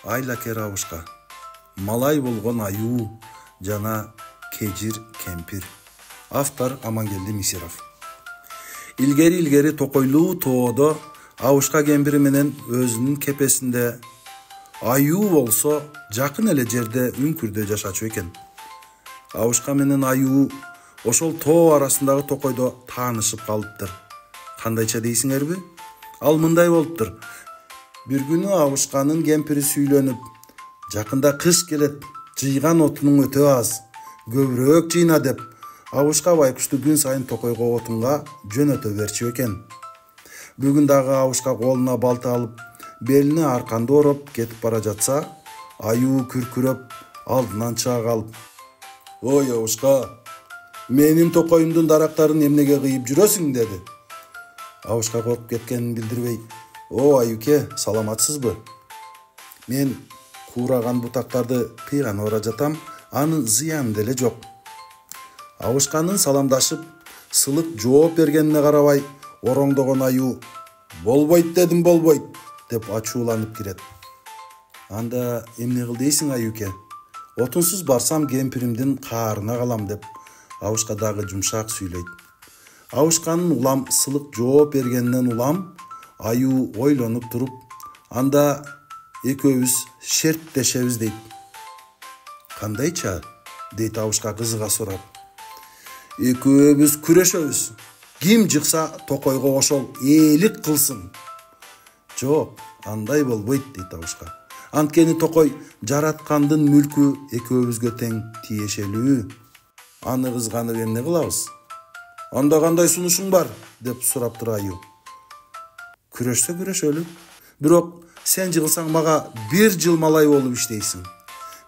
Айлакер абышка, малай болгон аюу жана кежир кемпир. Автор Амангелди Мисиров. Илгери токойлуу тоодо абышка кемпири менен өзүнүн кепесинде аюу болсо жакын эле жерде үңкүрдө жашачу экен. Абышка менен аюу ошол тоо арасындагы токойдо таанышып калыптыр. Кандайча дейсиңерби? Ал мындай болуптур. Бир күнү абышканын кемпири сүйлөнүп, жакында кыш келет, жыйган отунуң өтө аз, көбүрөөк жыйна деп, абышка байкушту күн сайын токойго отунга жөнөтө берчү экен. Бүгүн дагы абышка колуна балта алып, белине арканды ороп кетип бара жатса, аюу күркүрөп алдынан чыга калып: "Ой абышка, менин токоюмдун дарактарын эмнеге кыйып жүрөсүң?" деди. Абышка коркуп кеткенин билдирбей: "О аюке, саламатсызбы? Мен куураган бутактарды кыйганы бара жатам, анын зыяны деле жок." Абышканын саламдашып, сылык жооп бергенине карабай, ороңдогон аюу: "Болбойт дедим, болбойт" деп ачууланып кирет. "Анда эмне кыл дейсиң аюке? Отунсуз барсам кемпиримдин каарына калам" деп абышка дагы жумшак сүйлөйт. Абышканын улам сылык жооп бергенинен улам аюу ойлонуп туруп: "Анда экөөбүз шерттешебиз" дейт. "Кандайча?" дейт абышка кызыга сурап. "Экөөбүз күрөшөбүз. Ким жыкса токойго ошол ээлик кылсын." "Жок, андай болбойт" дейт абышка. "Анткени токой жараткандын мүлкү экөөбүзгө тең тиешелүү. Аны кызганып эмне кылабыз?" "Анда кандай сунушуң бар?" деп сураптыр аюу. "Күрөшсө күрөшөлү. Бирок сен жыгылсаң мага 1 жыл малай болуп иштейсиң.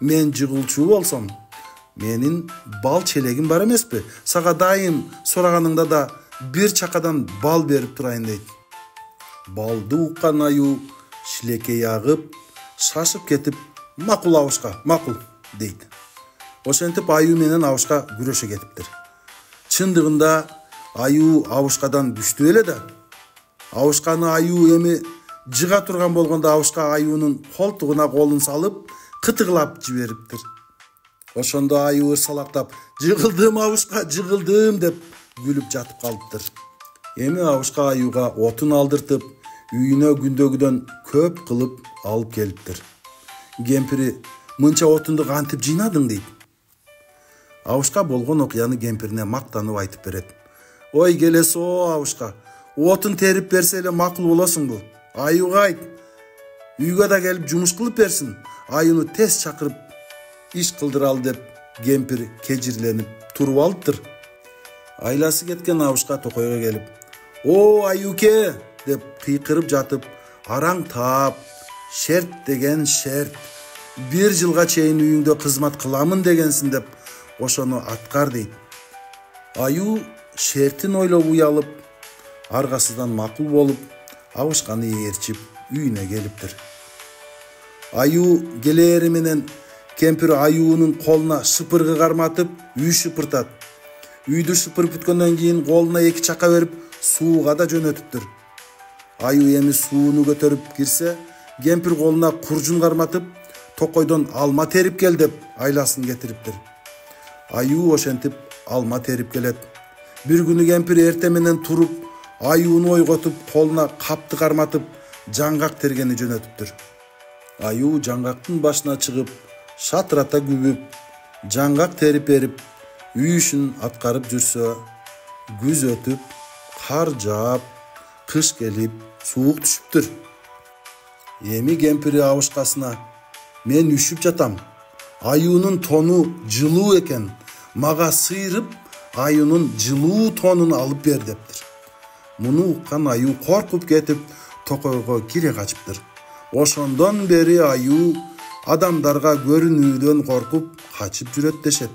Мен жыгылчу болсом, менин бал челегим бар эмеспи? Сага дайым сураганыңда да 1 чакадан бал берип турайын" дейт. Балды уккан аюу шилекей агып, шашып кетип: "Макул абышка, макул" дейт. Ошентип аюу менен абышка күрөшө кетиптир. Чындыгында аюу абышкадан күчтүү эле да. Абышканы аюу эми жыга турган болгондо абышка аюунун колтугуна колун салып, кытыгылап жибериптир. Ошондо аюу ырсалактап: "Жыгылдым абышка, жыгылдым" деп күлүп жатып калыптыр. Эми абышка аюуга отун алдыртып, үйүнө күндөгүдөн көп кылып алып келиптир. Кемпири: "Мынча отунду кантип жыйнадың?" дейт. Абышка болгон окуяны кемпирине мактанып айтып берет. "Ой келес о абышка, отун терип берсе эле макул болосуңбу? Аюуга айт, үйгө да келип жумуш кылып берсин. Аюуну тез чакырып иш кылдыралы" деп кемпир кежирленип туруп алыптыр. Айласы кеткен абышка токойго келип: "О аюуке" деп кыйкырып жатып, араң таап: "Шерт деген шерт. 1 жылга чейин үйүңдө кызмат кыламын дегенсиң" деп ошону аткар дейт. Аюу шертин ойлоп уялып, аргасыздан макул болуп, абышканы ээрчип үйүнө келиптир. Аюу келери менен кемпир аюунун колуна шыпыргы карматып, үй шыпыртат. Үйдү шыпырып бүткөндөн кийин колуна 2 чака берип, сууга да жөнөтүптүр. Аюу эми сууну көтөрүп кирсе, кемпир колуна куржун карматып, токойдон алма терип кел деп айласын кетириптир. Аюу ошентип алма терип келет. Бир күнү кемпир эрте менен туруп, аюуну ойготуп, колуна капты карматып, жаңгак тергени жөнөтүптүр. Аюу жаңгактын башына чыгып, шатырата күбүп, жаңгак терип берип, үй ишин аткарып жүрсө, күз өтүп, кар жаап, кыш келип, суук түшүптүр. Эми кемпири абышкасына: "Мен үшүп жатам. Аюунун тону жылуу экен. Мага сыйрып, аюунун жылуу тонун алып бер" дептир. Муну уккан аюу коркуп кетип, токойго кире качыптыр. Ошондон бери аюу адамдарга көрүнүүдөн коркуп качып жүрөт дешет.